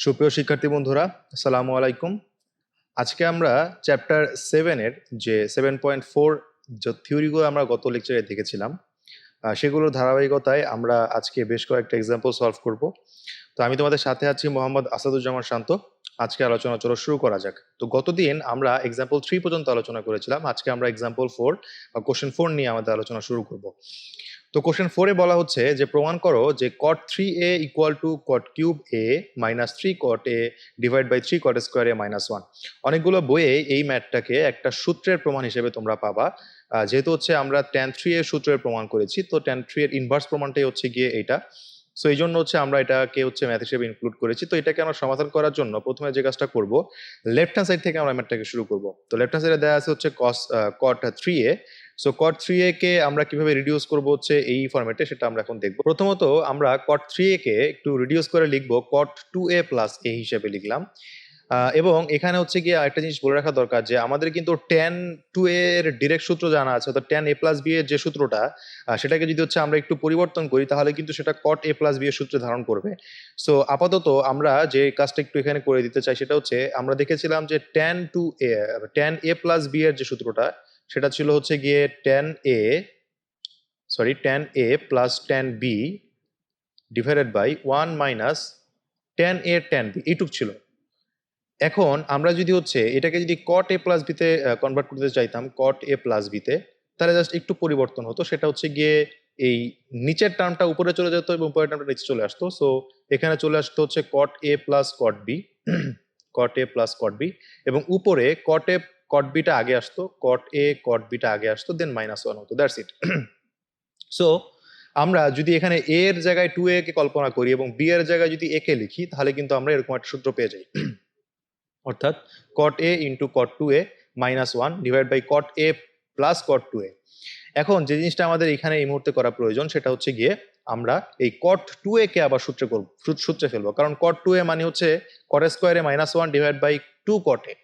সুপ্রিয় শিক্ষার্থী বন্ধুরা, আসসালামু আলাইকুম। আজকে আমরা চ্যাপ্টার 7 এর যে 7.4 যে থিওরিগুলো আমরা গত লেকচারে দেখেছিলাম, সেগুলোর ধারাবাহিকতায় আমরা আজকে বেশ কয়েকটা এক্সাম্পল সলভ করব। তো আমি তোমাদের সাথে আছি মোহাম্মদ আসাদুজ্জামান শান্ত। আজকে আলোচনা চলো শুরু করা যাক। তো গতদিন আমরা এক্সাম্পল 3 পর্যন্ত আলোচনা করেছিলাম। আজকে আমরা এক্সাম্পল 4 বা কোশ্চেন 4 নিয়ে আমাদের আলোচনা শুরু করব। তো কোশ্চেন 4 এ বলা হচ্ছে যে প্রমাণ করো যে cot 3a equal to cot cube a minus 3 cot a divide by 3 cot square a minus 1। অনেকগুলো বইয়ে এই ম্যাথটাকে একটা সূত্রের প্রমাণ হিসেবে তোমরা পাবা। যেহেতু হচ্ছে আমরা tan 3 এর সূত্রের প্রমাণ করেছি, তো tan 3 এর ইনভার্স প্রমাণটাই হচ্ছে গিয়ে এইটা। সো এই জন্য হচ্ছে আমরা এটাকে হচ্ছে ম্যাথ হিসেবে ইনক্লুড করেছি। তো এটাকে আমরা সমাধান করার জন্য প্রথমে যে কাজটা করব, লেফট হ্যান্ড সাইড থেকে আমরা ম্যাথটাকে শুরু করব। তো লেফট হ্যান্ড সাইডে দেওয়া আছে হচ্ছে cot 3a। So cot 3a কে আমরা কিভাবে রিডিউস করব হচ্ছে এই ফরম্যাটে, সেটা আমরা এখন দেখব। প্রথমত আমরা cot 3a কে একটু রিডিউস করে লিখব cot 2a প্লাস a হিসেবে লিখলাম। এবং এখানে হচ্ছে গিয়ে আরেকটা জিনিস বলে রাখা দরকার যে আমাদের কিন্তু tan 2a এর ডিরেক্ট সূত্র জানা আছে, অর্থাৎ tan a প্লাস b এর যে সূত্রটা, সেটাকে যদি হচ্ছে আমরা একটু পরিবর্তন করি তাহলে কিন্তু সেটা cot a প্লাস b এর সূত্রে ধারণ করবে। সো আপাতত আমরা যে কাজটা একটু এখানে করে দিতে চাই সেটা হচ্ছে, আমরা দেখেছিলাম যে tan a প্লাস b এর যে সূত্রটা, সেটা ছিল হচ্ছে গিয়ে tan a plus tan b divided by 1 minus tan a tan b, এইটুক ছিল। এখন আমরা যদি হচ্ছে এটাকে যদি cot a প্লাস b তে কনভার্ট করতে চাইতাম, cot a প্লাস b তে, তাহলে জাস্ট একটু পরিবর্তন হতো। সেটা হচ্ছে গিয়ে এই নিচের টার্মটা উপরে চলে যেত এবং উপরের টার্মটা নিচে চলে আসতো। সো এখানে চলে আসতো হচ্ছে cot a plus cot b cot a plus cot b, এবং উপরে cot a cot b টা আগে আসতো, cot a cot b টা আগে আসতো, দেন মাইনাস 1 হতো। That's it. সো আমরা যদি এখানে a এর জায়গায় 2a কে কল্পনা করি এবং b এর জায়গায় যদি a কে লিখি, তাহলে কিন্তু আমরা এরকম একটা সূত্র পেয়ে যাই। অর্থাৎ cot a into cot 2a minus 1 divide by cot a plus cot 2a। এখন যে জিনিসটা আমাদের এখানে এই মুহূর্তে করা প্রয়োজন সেটা হচ্ছে গিয়ে আমরা এই cot 2a কে আবার সূত্রে ফেলবো, কারণ cot 2a মানে হচ্ছে cot square a minus 1 divide by 2 cot a।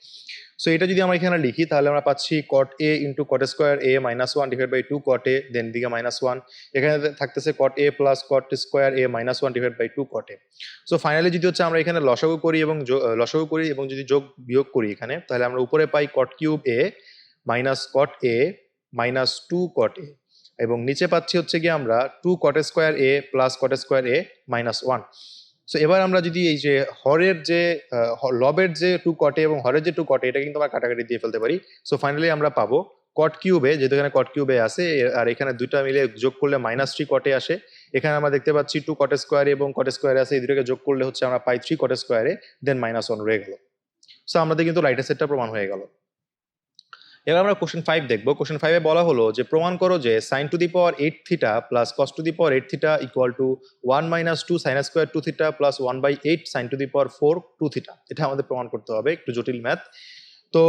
So এটা যদি আমরা এখানে লিখি তাহলে আমরা পাচ্ছি cot a into cot square a minus 1 divide by 2 cot a, then দিকে মাইনাস 1, এখানে থাকতেছে cot a plus cot square a minus 1 divide by 2 cot a। So finally যদি হচ্ছে আমরা এখানে লসাগু করি এবং যদি যোগ বিয়োগ করি এখানে, তাহলে আমরা উপরে পাই cot cube a minus cot a minus 2 cot a, এবং নিচে পাচ্ছি হচ্ছে গিয়ে আমরা 2 cot square a plus cot square a minus 1। So এবার আমরা যদি এই যে হরের যে লবের যে 2 cot a এবং হরের যে 2 cot a, এটা কিন্তু আমরা কাটাকাটি দিয়ে ফেলতে পারি। সো ফাইনালি আমরা পাবো cot কিউবে, যেহেতু এখানে cot কিউবে আছে আর এখানে দুইটা মিলে যোগ করলে মাইনাস 3 cot a আসে। এখানে আমরা দেখতে পাচ্ছি 2 cot স্কোয়ার এবং cot স্কোয়ার আছে, এই দুটোকে যোগ করলে হচ্ছে আমরা পাই 3 cot square a, then minus 1 রয়ে গেল। সো আমাদের কিন্তু রাইট সেটটা প্রমাণ হয়ে গেল। এবার আমরা কোশ্চেন 5 দেখবো। কোশ্চেন 5 এ বলা হলো যে প্রমাণ করো যে sin to the power 8 theta plus cos to the power 8 theta equal two 1 minus 2 sin square 2 theta plus 1/8 sin to the power 4 2 theta. এটা আমাদের প্রমাণ করতে হবে, একটু জটিল ম্যাথ। তো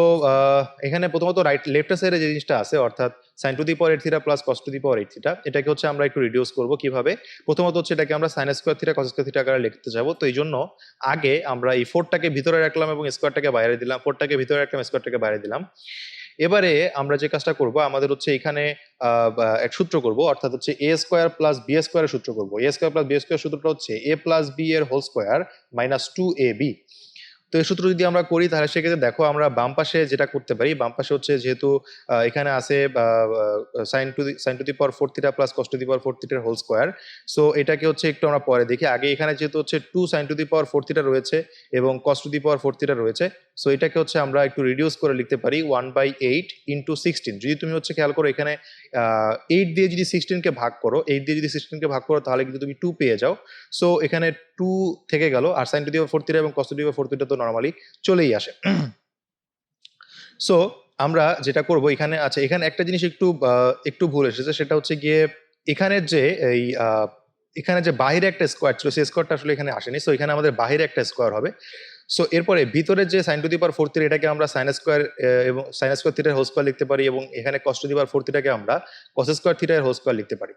এখানে প্রথমত লেফট সাইডে যে জিনিসটা আছে, অর্থাৎ sin to the power 8 theta plus cos to the power 8 theta, এটাকে হচ্ছে আমরা একটু রিডিউস করব কিভাবে। প্রথমত হচ্ছে এটাকে আমরা sin square theta cos square theta আকারে লিখতে যাব। তো এই জন্য আগে আমরা এই 4টাকে ভিতরে রাখলাম এবং স্কয়ারটাকে বাইরে দিলাম, 4টাকে ভিতরে রাখলাম, স্কয়ারটাকে বাইরে দিলাম। এবারে আমরা যে কাজটা করব, আমাদের হচ্ছে এখানে এক সূত্র করব, অর্থাৎ হচ্ছে a স্কয়ার প্লাস b স্কয়ারের সূত্র করব। a square plus b square সূত্রটা হচ্ছে a প্লাস b এর হোল স্কয়ার মাইনাস 2ab। তো এই সূত্র যদি আমরা করি তাহলে সেক্ষেত্রে দেখো আমরা বাম পাশে যেটা করতে পারি, বাম পাশে হচ্ছে যেহেতু এখানে আছে sin to the power 4 theta plus cos to the power 4 থিটার হোল স্কয়ার। সো এটাকে হচ্ছে একটু আমরা পরে দেখি। আগে এখানে যেহেতু হচ্ছে 2 sin to the power 4 theta রয়েছে এবং cos to the power 4 theta রয়েছে, সো এটাকে হচ্ছে আমরা একটু রিডিউস করে লিখতে পারি 1/8 ইন্টু 16। যদি তুমি হচ্ছে খেয়াল করো এখানে 8 দিয়ে যদি 16 কে ভাগ করো, 8 দিয়ে যদি 16 কে ভাগ করো তাহলে কিন্তু তুমি 2 পেয়ে যাও। সো এখানে 2 থেকে গেল, আর sin to the power 4 theta এবং cos to the power 4 theta তো নরমালি চলেই আসে। সো আমরা যেটা করব এখানে, আচ্ছা এখানে একটা জিনিস একটু ভুল এসেছে, সেটা হচ্ছে গিয়ে এখানে যে এখানে যে বাইরে একটা স্কোয়ার ছিল, সেই স্কোয়ারটা আসলে এখানে আসেনি। সো এখানে আমাদের বাইরে একটা স্কোয়ার হবে। সো এরপরে ভিতরে যে sin to the power 4 theta, এটাকে আমরা sin স্কোয়ার এবং sin স্কোয়ার থিটার হোল স্কোয়ার লিখতে পারি, এবং এখানে cos টু দি পাওয়ার 4 থিটাকে আমরা cos স্কোয়ার থিটার হোল স্কোয়ার লিখতে পারি।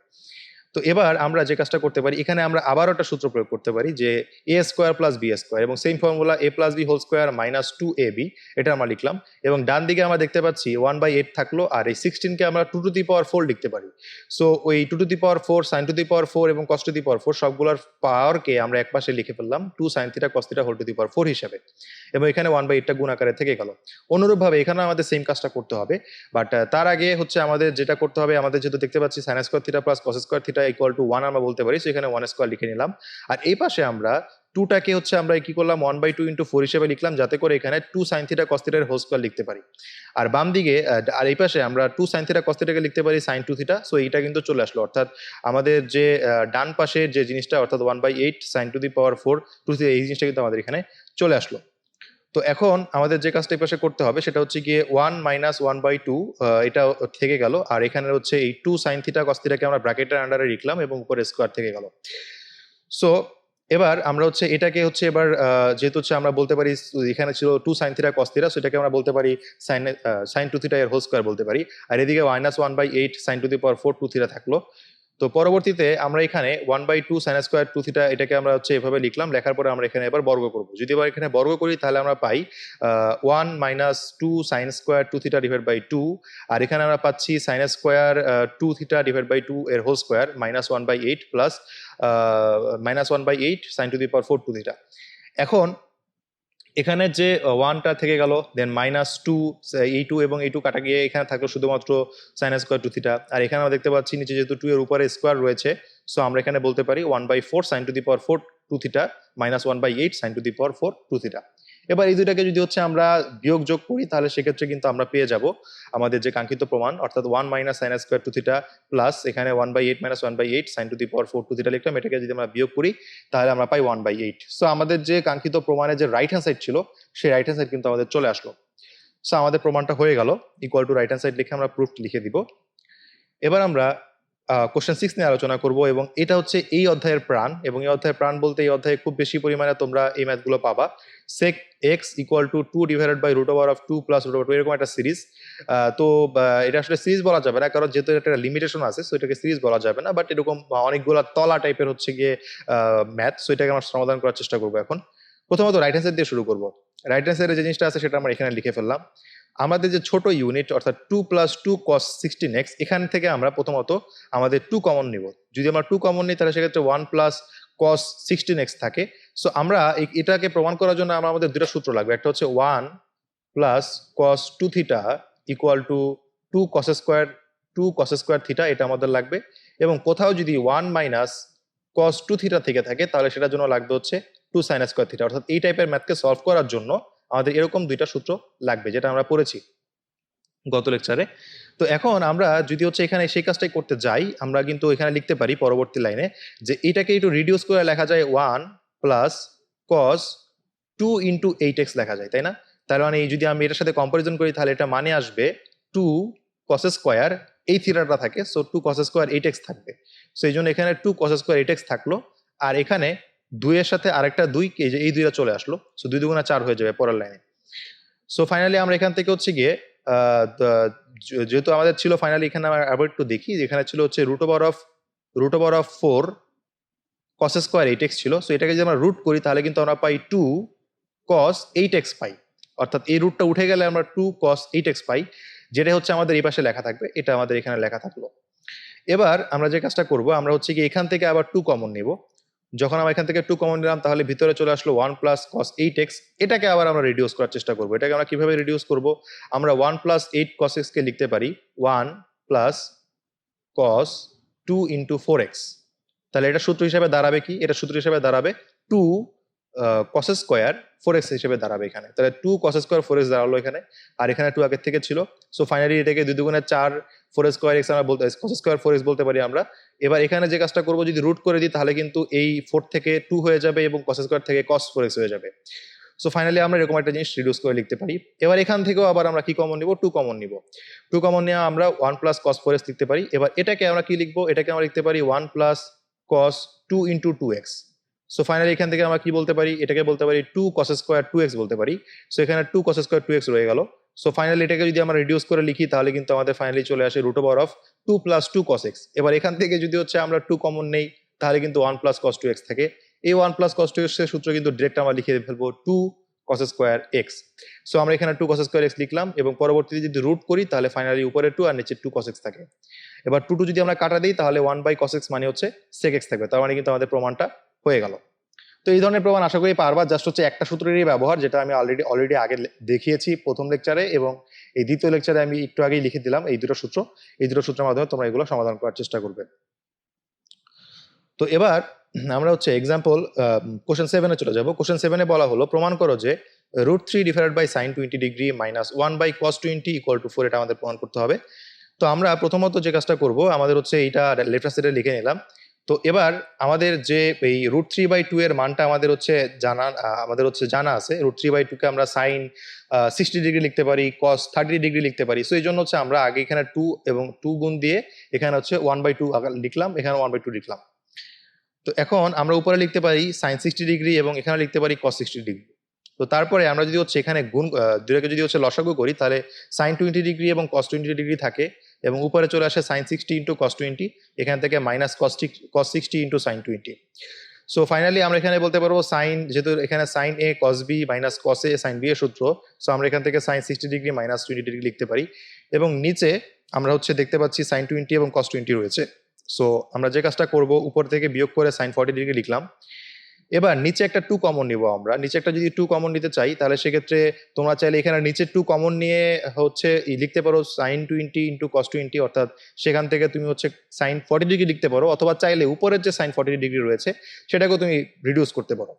তো এবার আমরা যে কাজটা করতে পারি, এখানে আমরা আবারও একটা সূত্র প্রয়োগ করতে পারি যে A square plus B square, এবং same formula A plus B whole square minus 2ab, এটা আমরা লিখলাম। এবং ডান দিকে আমরা দেখতে পাচ্ছি 1/8 থাকলো, আর এই 16কে আমরা 2 টু দি পাওয়ার 4 লিখতে পারি। সো ওই 2 to the power 4, sine to the power 4 এবং কস টু দি পাওয়ার 4 সবগুলোর পাওয়ারকে আমরা এক পাশে লিখে ফেললাম 2 sine theta cos theta whole to the power 4 হিসেবে, এবং এখানে 1/8টা গুণ আকারে থেকে গেল। অনুরূপভাবে এখানে আমাদের সেম কাজটা করতে হবে, বাট তার আগে হচ্ছে আমাদের যেটা করতে হবে, আমাদের যেহেতু দেখতে পাচ্ছি sine square theta plus cos square theta equal two 1 আমরা বলতে পারি, সো এখানে 1 স্কোয়ার লিখে নিলাম। আর এই পাশে আমরা 2টাকে হচ্ছে আমরা কি করলাম 1/2 ইন্টু 4 হিসেবে লিখলাম, যাতে করে এখানে 2 সাইন থিটা কস থিটার হোল স্কোয়ার লিখতে পারি। আর বাম দিকে আর এই পাশে আমরা 2 সাইন থিটা কস থিটাকে লিখতে পারি সাইন 2 থিটা। সো এইটা কিন্তু চলে আসলো, অর্থাৎ আমাদের যে ডান পাশের যে জিনিসটা অর্থাৎ 1/8 sine to the power 4 2 theta, এই জিনিসটা কিন্তু আমাদের এখানে চলে আসলো। তো এখন আমাদের যে কাজটা এই পাশে করতে হবে সেটা হচ্ছে গিয়ে 1 মাইনাস 1/2, এটা থেকে গেল, আর এখানে হচ্ছে এই 2 সাইন থিটা কস থিটাকে আমরা ব্র্যাকেটের আন্ডারে লিখলাম এবং উপরে স্কোয়ার থেকে গেল। সো এবার আমরা হচ্ছে এটাকে হচ্ছে এবার যেহেতু হচ্ছে আমরা বলতে পারি এখানে ছিল 2 sine theta cos theta, so এটাকে আমরা বলতে পারি সাইন 2 থিটা এর হোল স্কোয়ার বলতে পারি। আর এদিকে minus 1/8 sine to the power 4 2 theta থাকলো। তো পরবর্তীতে আমরা এখানে 1/2 সাইন স্কোয়ার 2 থিটা এটাকে আমরা হচ্ছে এভাবে লিখলাম, লেখার পরে আমরা এখানে এবার বর্গ করব। যদি এবার এখানে বর্গ করি তাহলে আমরা পাই 1 minus 2 sine square 2 theta divide by 2, আর এখানে আমরা পাচ্ছি sine square 2 theta divide by 2 এর whole square minus 1/8 plus minus 1/8 sine to the power 4 2 theta. এখন এখানে যে 1টা থেকে গেল, দেন মাইনাস 2, এই 2 এবং এই 2 কাটা গিয়ে এখানে থাকলো শুধুমাত্র সাইন স্কোয়ার 2 থিটা। আর এখানে আমরা দেখতে পাচ্ছি নিচে যেহেতু 2 এর উপরে স্কোয়ার রয়েছে, সো আমরা এখানে বলতে পারি 1/4 sine to the power 4 2 theta minus 1/8 sine to the power 4 2 theta. এবার এই দুইটাকে যদি হচ্ছে আমরা বিয়োগ যোগ করি তাহলে সেক্ষেত্রে কিন্তু আমরা পেয়ে যাব আমাদের যে কাঙ্ক্ষিত প্রমাণ, অর্থাৎ 1 minus sine square 2 theta plus এখানে 1/8 minus 1/8 sine to the power 4 2 theta লিখলাম, এটাকে যদি আমরা বিয়োগ করি তাহলে আমরা পাই 1/8। সো আমাদের যে কাঙ্ক্ষিত প্রমাণের যে রাইট হ্যান্ড সাইড ছিল সেই রাইট হ্যান্ড সাইড কিন্তু আমাদের চলে আসলো। সো আমাদের প্রমাণটা হয়ে গেল, equal to right hand side লিখে আমরা প্রুফ লিখে দিব। এবার আমরা কোশ্চেন 6 নিয়ে আলোচনা করব, এবং এটা হচ্ছে এই অধ্যায়ের প্রাণ, এবং এই অধ্যায়ের প্রাণ বলতে এই অধ্যায়ে খুব বেশি পরিমাণে তোমরা এই ম্যাথগুলো পাবা। sec x equal to 2 divided by root over of 2 plus root over 2, এরকম একটা সিরিজ। তো এটা আসলে সিরিজ বলা যাবে না, কারণ যেহেতু একটা লিমিটেশন আছে, সো এটাকে সিরিজ বলা যাবে না, বাট এরকম অনেকগুলো তলা টাইপের হচ্ছে গিয়ে ম্যাথ। সো এটাকে আমরা সমাধান করার চেষ্টা করবো। এখন প্রথমত রাইট হ্যান্ড সাইড দিয়ে শুরু করবো। রাইট হ্যান্ড সাইডে যে জিনিসটা আছে সেটা আমরা এখানে লিখে ফেললাম। আমাদের যে ছোট ইউনিট অর্থাৎ 2 প্লাস 2 cos 16x, এখান থেকে আমরা প্রথমত আমাদের 2 কমন নিব। যদি আমরা 2 কমন নিই তাহলে সেক্ষেত্রে 1 প্লাস cos 16x থাকে। সো আমরা এটাকে প্রমাণ করার জন্য আমাদের দুটো সূত্র লাগবে। একটা হচ্ছে 1 plus cos 2 theta equal to 2 cos square theta, এটা আমাদের লাগবে। এবং কোথাও যদি 1 মাইনাস cos 2 থিটা থেকে থাকে তাহলে সেটার জন্য লাগবে হচ্ছে 2 sin স্কোয়ার থিটা। অর্থাৎ এই টাইপের ম্যাথকে সলভ করার জন্য আমাদের এরকম দুইটা সূত্র লাগবে, যেটা আমরা পড়েছি গত লেকচারে। তো এখন আমরা যদি হচ্ছে এখানে সেই কাজটাই করতে যাই, আমরা কিন্তু এখানে লিখতে পারি পরবর্তী লাইনে যে এটাকে একটু রিডিউস করে লেখা যায় 1 প্লাস cos 2 ইন্টু 8x লেখা যায়, তাই না? তার মানে যদি আমি এটার সাথে কম্পারিজন করি তাহলে এটা মানে আসবে 2 cos স্কোয়ার, এই থিটাটা থাকে, সো 2 cos স্কোয়ার 8x থাকবে। সো এই জন্য এখানে 2 cos স্কোয়ার 8x থাকলো, আর এখানে 2 এর সাথে আরেকটা 2, এই দুইটা চলে আসলো, সো 2 দুগুণা 4 হয়ে যাবে পরের লাইনে। সো ফাইনালি আমরা এখান থেকে হচ্ছে গিয়ে যেহেতু আমাদের ছিল ফাইনালি, এখানে আমরা আবার একটু দেখি, এখানে ছিল হচ্ছে root over of 4 cos square 8x ছিল। সো এটাকে যদি আমরা রুট করি তাহলে কিন্তু আমরা পাই 2 cos 8x পাই, অর্থাৎ এই রুটটা উঠে গেলে আমরা 2 cos 8x পাই, যেটা হচ্ছে আমাদের এই পাশে লেখা থাকবে, এটা আমাদের এখানে লেখা থাকলো। এবার আমরা যে কাজটা করব, আমরা হচ্ছে কি এখান থেকে আবার 2 কমন নিব। যখন আমরা এখান থেকে 2 কমন নিলাম তাহলে ভিতরে চলে আসলো 1 প্লাস cos 8x, এটাকে আবার আমরা রিডিউস করার চেষ্টা করব। এটাকে আমরা কিভাবে রিডিউস করব? আমরা 1 প্লাস 8 cos x কে লিখতে পারি 1 প্লাস cos 2 ইন্টু 4x। তাহলে এটা সূত্র হিসেবে দাঁড়াবে কি? এটা সূত্র হিসেবে দাঁড়াবে 2 cos স্কোয়ার 4x হিসেবে দাঁড়াবে এখানে। তাহলে 2 cos স্কোয়ার 4x দাঁড়ালো এখানে, আর এখানে 2 আগের থেকে ছিল। সো ফাইনালি এটাকে 2 দুগুণে 4 4 স্কোয়ার x আমরা বলতে cos স্কোয়ার 4x বলতে পারি আমরা। এবার এখানে যে কাজটা করব, যদি রুট করে দিই তাহলে কিন্তু এই 4 থেকে 2 হয়ে যাবে এবং cos স্কোয়ার থেকে cos 4x হয়ে যাবে। সো ফাইনালি আমরা এরকম একটা জিনিস রিডিউস করে লিখতে পারি। এবার এখান থেকেও আবার আমরা কি কমন নিব? 2 কমন নিব। 2 কমন নিয়ে আমরা 1 প্লাস cos 4x লিখতে পারি। এবার এটাকে আমরা কি লিখবো? এটাকে আমরা লিখতে পারি 1 plus cos 2 into 2x। So finally এখান থেকে আমরা কি বলতে পারি? এটাকে বলতে পারি 2 cos স্কোয়ার 2x বলতে পারি। সো এখানে 2 cos স্কোয়ার 2x রয়ে গেল। সো ফাইনালি এটাকে যদি আমরা রিডিউস করে লিখি তাহলে কিন্তু আমাদের ফাইনালি চলে আসে root over of 2 + 2 cos x। এবার এখান থেকে যদি হচ্ছে আমরা 2 কমন নেই তাহলে কিন্তু 1 + cos 2x থাকে। এই 1 + cos 2x এর সূত্র কিন্তু ডিরেক্ট আমরা লিখে ফেলবো 2 cos স্কয়ার x। সো আমরা এখানে 2 cos স্কয়ার x লিখলাম এবং পরবর্তীতে যদি রুট করি তাহলে ফাইনালি উপরে 2 আর নিচে 2 cos x থাকে। এবার 2 যদি আমরা কাটা দিই তাহলে 1/cos x মানে হচ্ছে sec x থাকবে। তার মানে কিন্তু আমাদের প্রমাণটা হয়ে গেল। তো এই ধরনের প্রমাণ আশা করি পারবা। জাস্ট হচ্ছে একটা সূত্রেরই ব্যবহার, যেটা আমি অলরেডি আগে দেখিয়েছি প্রথম লেকচারে, এবং এই দ্বিতীয় লেকচারে আমি একটু আগেই লিখে দিলাম এই দুটো সূত্রের মাধ্যমে তোমরা এগুলো সমাধান করার চেষ্টা করবে। তো এবার আমরা হচ্ছে এক্সাম্পল কোশ্চেন 7-এ চলে যাব। কোশ্চেন 7-এ বলা হলো প্রমাণ করো যে √3 divided by sin 20 degree minus 1/cos 20 equal to 4। এটা আমাদের প্রমাণ করতে হবে। তো আমরা প্রথমত যে কাজটা করব, আমাদের হচ্ছে এইটা লেফট সাইডে লিখে নিলাম। তো এবার আমাদের যে এই √3/2 এর মানটা আমাদের হচ্ছে জানা আছে। √3/2 কে আমরা sin 60 ডিগ্রি লিখতে পারি, cos 30 ডিগ্রি লিখতে পারি। সো এই জন্য হচ্ছে আমরা আগে এখানে 2 এবং 2 গুণ দিয়ে এখানে হচ্ছে 1/2 লিখলাম, এখানে 1/2 লিখলাম। তো এখন আমরা উপরে লিখতে পারি sin 60 ডিগ্রি এবং এখানে লিখতে পারি cos 60 ডিগ্রি। তো তারপরে আমরা যদি হচ্ছে এখানে গুণ দুটোকে যদি হচ্ছে লসাগু করি তাহলে sin 20 ডিগ্রি এবং cos 20 ডিগ্রি থাকে এবং উপরে চলে আসে sin 60 ইন্টু cos 20, এখান থেকে minus cos 60 into sin 20। So finally আমরা এখানে বলতে পারবো সাইন, যেহেতু এখানে sin a cos b minus cos a sin b এর সূত্র, সো আমরা এখান থেকে sin 60 ডিগ্রি মাইনাস 20 ডিগ্রি লিখতে পারি। এবং নিচে আমরা হচ্ছে দেখতে পাচ্ছি sin 20 এবং cos 20 রয়েছে। সো আমরা যে কাজটা করব, উপর থেকে বিয়োগ করে sin 40 ডিগ্রি লিখলাম। এবার নিচে একটা 2 কমন নিব আমরা। নিচে একটা যদি 2 কমন নিতে চাই তাহলে সেক্ষেত্রে তোমরা চাইলে এখানে নিচে 2 কমন নিয়ে হচ্ছে লিখতে পারো sin 20 ইন্টু cos 20, অর্থাৎ সেখান থেকে তুমি হচ্ছে sin 40 ডিগ্রি লিখতে পারো, অথবা চাইলে উপরের যে sin 40 ডিগ্রি রয়েছে সেটাকেও তুমি রিডিউস করতে পারো।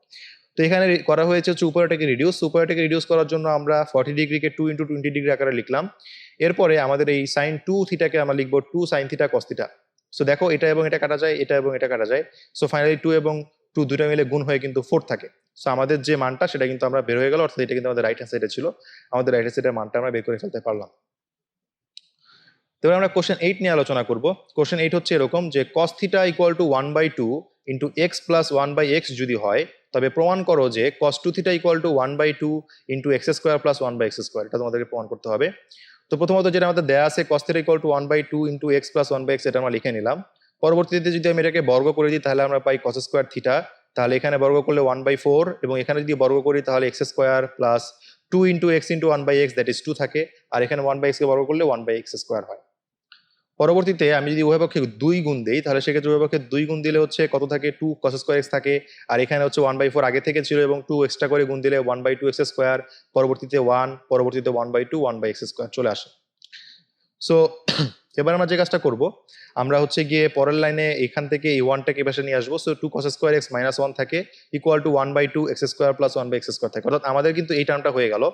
তো এখানে করা হয়েছে হচ্ছে উপরেটাকে রিডিউস করার জন্য আমরা 40 ডিগ্রিকে 2 ইন্টু 20 ডিগ্রি আকারে লিখলাম। এরপরে আমাদের এই sin 2 থিটাকে আমরা লিখবো 2 sin theta cos theta. So দেখো এটা এবং এটা কাটা যায়, এটা এবং এটা কাটা যায়। সো ফাইনালি 2 এবং 2 দুটো মিলে গুণ হয়ে কিন্তু 4 থাকে। সো আমাদের যে মানটা সেটা কিন্তু আমরা বের হয়ে গেল, অর্থাৎ এটা কিন্তু আমাদের রাইট হ্যান্ড সাইডে ছিল। আমাদের রাইট হ্যান্ড সাইডের মানটা আমরা বের করে ফেলতে পারলাম। এবার আমরা কোশ্চেন 8 নিয়ে আলোচনা করব। কোশ্চেন 8 হচ্ছে এরকম যে cos theta equal to 1/2 into x plus 1/x যদি হয় তবে প্রমাণ করো যে cos 2 theta equal to 1/2 into x square plus 1/x square. এটা তোমাদেরকে প্রমাণ করতে হবে। তো প্রথমত যেটা আমাদের দেয়া আছে cos theta equal to 1/2 into x plus 1/x, এটা আমরা লিখে নিলাম। পরবর্তীতে যদি আমি এটাকে বর্গ করে দিই তাহলে আমরা পাই cos স্কোয়ার থিটা। তাহলে এখানে বর্গ করলে 1/4 এবং এখানে যদি বর্গ করি তাহলে x square plus 2 into x into 1/x, that is 2 থাকে। আর এখানে 1/x কে বর্গ করলে 1/x স্কোয়ার হয়। পরবর্তীতে আমি যদি উভয় পক্ষে 2 গুণ দেই তাহলে সেক্ষেত্রে উভয় পক্ষে 2 গুণ দিলে হচ্ছে কত থাকে, 2 cos স্কোয়ার x থাকে। আর এখানে হচ্ছে 1/4 আগে থেকে ছিল এবং 2 এক্সট্রা করে গুণ দিলে 1/2 x স্কোয়ার, পরবর্তীতে 1, পরবর্তীতে 1/2 1/x স্কোয়ার চলে আসে। সো এবার আমরা যে কাজটা করব, আমরা হচ্ছে গিয়ে পরের লাইনে এখান থেকে এই 1টাকে পাশে নিয়ে আসবো। So 2 cos square x minus 1 থাকে equal to 1/2 x square plus 1/x square থাকে। অর্থাৎ আমাদের কিন্তু এই টার্মটা হয়ে গেল।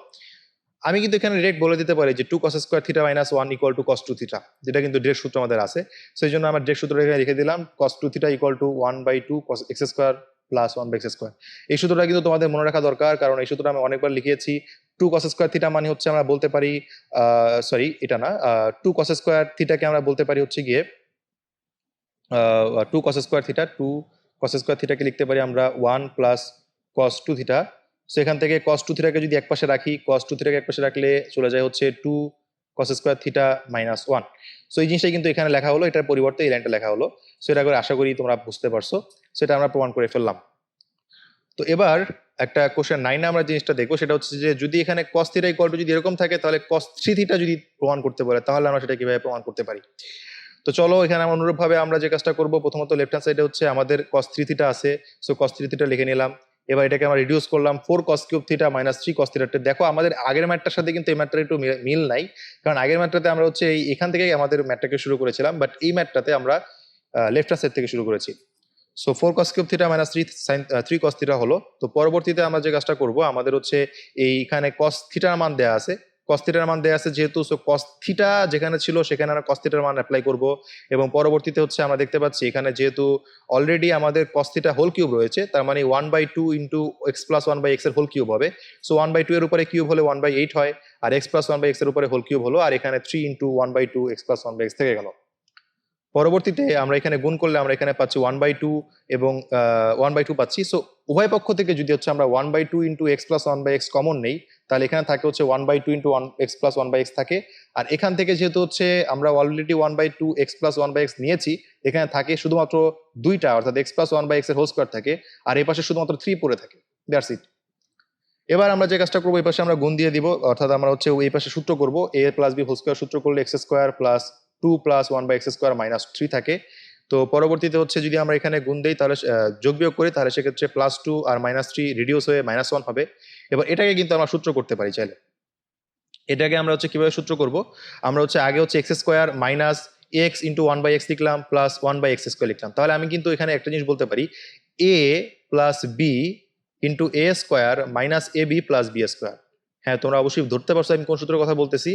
আমি কিন্তু এখানে ডিরেক্ট বলে দিতে পারি যে 2 cos square theta minus 1 equal to cos 2 theta, যেটা কিন্তু ডিরেক্ট সূত্র আমাদের আছে। সেই জন্য আমরা ডিরেক্ট সূত্র এখানে লিখে দিলাম cos 2 theta equal to 1/2 cos x square plus 1/x square. এই সূত্রটা কিন্তু তোমাদের মনে রাখা দরকার, কারণ এই সূত্রটা আমি অনেকবার লিখিয়েছি। 2 cos স্কোয়ার থিটা মানে হচ্ছে আমরা বলতে পারি এটা না, 2 cos স্কোয়ার থিটাকে আমরা বলতে পারি হচ্ছে গিয়ে 2 cos square theta, 2 cos square থিটাকে লিখতে পারি আমরা 1 প্লাস cos 2 থিটা। সেখান থেকে cos 2 থিটাকে যদি একপাশে রাখি, cos 2 থিটাকে একপাশে রাখলে চলে যায় হচ্ছে 2 cos square theta minus 1। So এই জিনিসটাই কিন্তু এখানে লেখা হলো, এটার পরিবর্তে এই লাইনটা লেখা হলো। সো এটা করে আশা করি তোমরা বুঝতে পারছো। সেটা আমরা প্রমাণ করে ফেললাম। তো এবার একটা কোশ্চেন 9 আমরা জিনিসটা দেখবো, সেটা হচ্ছে যে যদি এখানে cos থিটা ইকুয়াল টু যদি এরকম থাকে তাহলে cos 3 থিটা যদি প্রমাণ করতে পারে তাহলে আমরা সেটা কিভাবে প্রমাণ করতে পারি। তো চলো এখানে অনুরূপভাবে আমরা যে কাজটা করব, প্রথমত লেফট হ্যান্ড সাইডে হচ্ছে আমাদের cos 3 থিটা আছে। সো cos 3 থিটা লিখে নিলাম। এবার এটাকে আমরা রিডিউস করলাম 4 cos cube theta minus 3 cos theta. দেখো আমাদের আগের ম্যাথটার সাথে কিন্তু এই ম্যাথটার একটু মিল নাই, কারণ আগের ম্যাথটাতে আমরা হচ্ছে এখান থেকেই আমাদের ম্যাথটাকে শুরু করেছিলাম, বাট এই ম্যাথটাতে আমরা লেফট হ্যান্ড সাইড থেকে শুরু করেছি। So 4 cos cube theta minus 3 cos theta হলো। তো পরবর্তীতে আমরা যে কাজটা করব, আমাদের হচ্ছে এইখানে cos থিটার মান দেয়া আছে, cos থিটার মান দেয়া আছে যেহেতু, সো cos থিটা যেখানে ছিল সেখানে আমরা cos থিটার মান অ্যাপ্লাই করব। এবং পরবর্তীতে হচ্ছে আমরা দেখতে পাচ্ছি এখানে যেহেতু অলরেডি আমাদের cos থিটা হোল কিউব রয়েছে, তার মানে 1/2 ইন্টু x প্লাস 1/x এর হোল কিউব হবে। সো 1/2 এর উপরে কিউব হলে 1/8 হয়, আর x প্লাস 1/x এর উপরে হোল কিউব হলো, আর এখানে 3 ইন্টু 1/2 x প্লাস 1/x থেকে গেল। পরবর্তীতে আমরা এখানে গুণ করলে আমরা এখানে পাচ্ছি 1/2 এবং 1/2 পাচ্ছি। সো উভয় পক্ষ থেকে যদি হচ্ছে আমরা 1/2 into x plus 1/x common নেই, তাহলে এখানে থাকে হচ্ছে 1/2 ইন্টু 1x প্লাস 1/x থাকে। আর এখান থেকে যেহেতু হচ্ছে আমরা অলরেডি 1/2 এক্স প্লাস 1/x নিয়েছি, এখানে থাকে শুধুমাত্র দুইটা, অর্থাৎ এক্স প্লাস 1/x এর হোল স্কোয়ার থাকে, আর এই পাশে শুধুমাত্র 3 পড়ে থাকে। That's it. এবার আমরা যে কাজটা করবো, এই পাশে আমরা গুণ দিয়ে দিব, অর্থাৎ আমরা হচ্ছে এই পাশে সূত্র করবো, a plus B whole square সূত্র করলে x square plus 2 plus 1/x square minus 3 থাকে। তো পরবর্তীতে হচ্ছে যদি আমরা এখানে গুণ দেই, তাহলে যোগ বিয়োগ করি, তাহলে সেক্ষেত্রে +2 আর -3 রিডিউস হয়ে -1 হবে। এবার এটাকে কিন্তু আমরা সূত্র করতে পারি চাইলে। এটাকে আমরা হচ্ছে কিভাবে সূত্র করব, আমরা হচ্ছে আগে হচ্ছে x square minus x into 1/x লিখলাম প্লাস 1/x স্কোয়ার লিখলাম। তাহলে আমি কিন্তু এখানে একটা জিনিস বলতে পারি, a plus b into a square minus a b plus B square. হ্যাঁ, তোমরা অবশ্যই ধরতে পারছো আমি কোন সূত্রের কথা বলতেছি,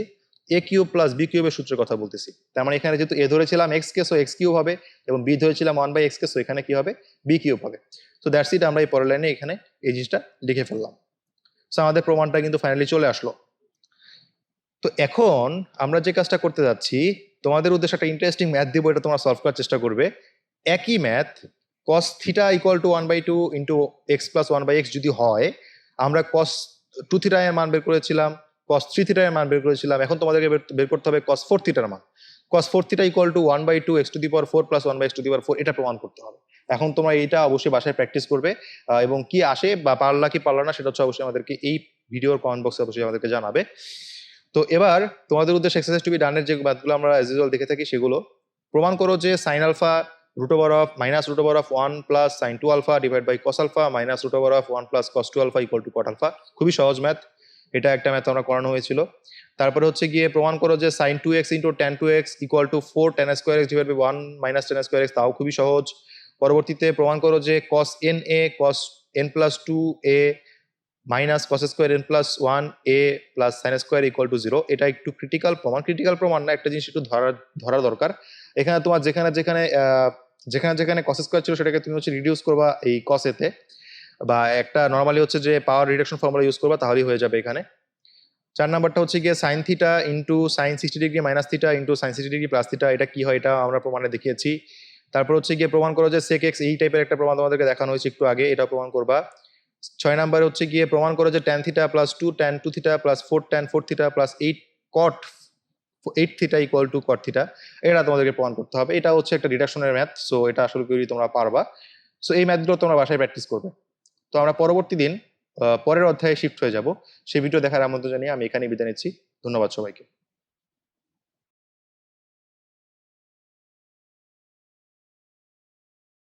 এ কিউব প্লাস বি কিউবের সূত্রের কথা বলতেছি। তার মানে এখানে যেহেতু এ ধরেছিলাম এক্স কে, সো এক্স কিউব হবে, এবং বি ধরেছিলাম 1/x কে, সো এখানে কি হবে, বি কিউব হবে। সো দ্যাটস ইট, আমরা এই পরের লাইনে এখানে এই জিনিসটা লিখে ফেললাম। সো আমাদের প্রমাণটা কিন্তু ফাইনালি চলে আসলো। তো এখন আমরা যে কাজটা করতে যাচ্ছি, তোমাদের উদ্দেশ্যে একটা ইন্টারেস্টিং ম্যাথ দিব, এটা তোমরা সলভ করার চেষ্টা করবে। একই math, cos theta equal to 1/2 into x plus 1/x যদি হয়, আমরা cos 2 থিটা এর মান বের করেছিলাম, cos 3 থিটা এর মান বের করেছিলাম, এখন তোমাদেরকে বের করতে হবে cos 4 থিটার মান। cos 4 theta equal to 1/2 x to the power 4 plus 1/x to the power 4, এটা প্রমাণ করতে হবে। এখন তোমরা এটা অবশ্যই বাসায় প্র্যাকটিস করবে, এবং কি আসে বা পারলা কি পারলা না সেটা হচ্ছে অবশ্যই আমাদেরকে এই ভিডিওর কমেন্ট বক্সে অবশ্যই আমাদেরকে জানাবে। তো এবার তোমাদের উদ্দেশ্যে এক্সারসাইজ টু বি ডানের যে ম্যাথগুলো আমরা অ্যাজ ইউজুয়াল দেখে থাকি, সেগুলো প্রমাণ করো যে sine alpha root over of minus root over of 1 plus sine 2 alpha divide by cos alpha minus root over of 1 plus cos 2 alpha equal to cot alpha. খুবই সহজ ম্যাথ, এটা একটা ম্যাথ আমরা করানো হয়েছিল। তারপরে হচ্ছে গিয়ে প্রমাণ করো যে sine 2x into tan 2x equal to 4 tan square x divide by 1 minus tan square x, তাও খুবই সহজ। পরবর্তীতে প্রমাণ করো যে cos n A cos n plus 2a minus cos square n plus 1a plus sine square equal to 0। এটা একটু critical প্রমাণ, ক্রিটিক্যাল প্রমাণ না, একটা জিনিস একটু ধরা দরকার। এখানে তোমার যেখানে যেখানে যেখানে যেখানে কস স্কোয়ার ছিল সেটাকে তুমি হচ্ছে রিডিউস করবা এই কস এতে, বা একটা নর্মালি হচ্ছে যে পাওয়ার রিডাকশন ফর্মুলা ইউজ করবা, তাহলেই হয়ে যাবে এখানে। 4 নাম্বারটা হচ্ছে গিয়ে sine theta into sign 60 degree minus theta into sign 60 degree plus theta, এটা কি হয় এটা আমরা প্রমাণে দেখিয়েছি। তারপর হচ্ছে গিয়ে প্রমাণ করো যে সেক এক্স, এই টাইপের একটা প্রমাণ তোমাদেরকে দেখানো হয়েছে একটু আগে, এটা প্রমাণ করবা। 6 নাম্বারে হচ্ছে গিয়ে প্রমাণ করো যে tan theta plus 2 tan 2 theta plus 4 tan 4 theta plus 8 cot 8 theta equal to cot theta, এটা তোমাদেরকে প্রমাণ করতে হবে। এটা হচ্ছে একটা রিডাকশনের ম্যাথ, সো এটা আসলে করি তোমরা পারবা। সো এই ম্যাথগুলো তোমরা বাসায় প্র্যাকটিস করবে। তো আমরা পরবর্তী দিন পরের অধ্যায়ে শিফট হয়ে যাব। সেই ভিডিও দেখার আমন্ত্রণ জানিয়ে আমি এখানেই বিদায় নিচ্ছি। ধন্যবাদ সবাইকে।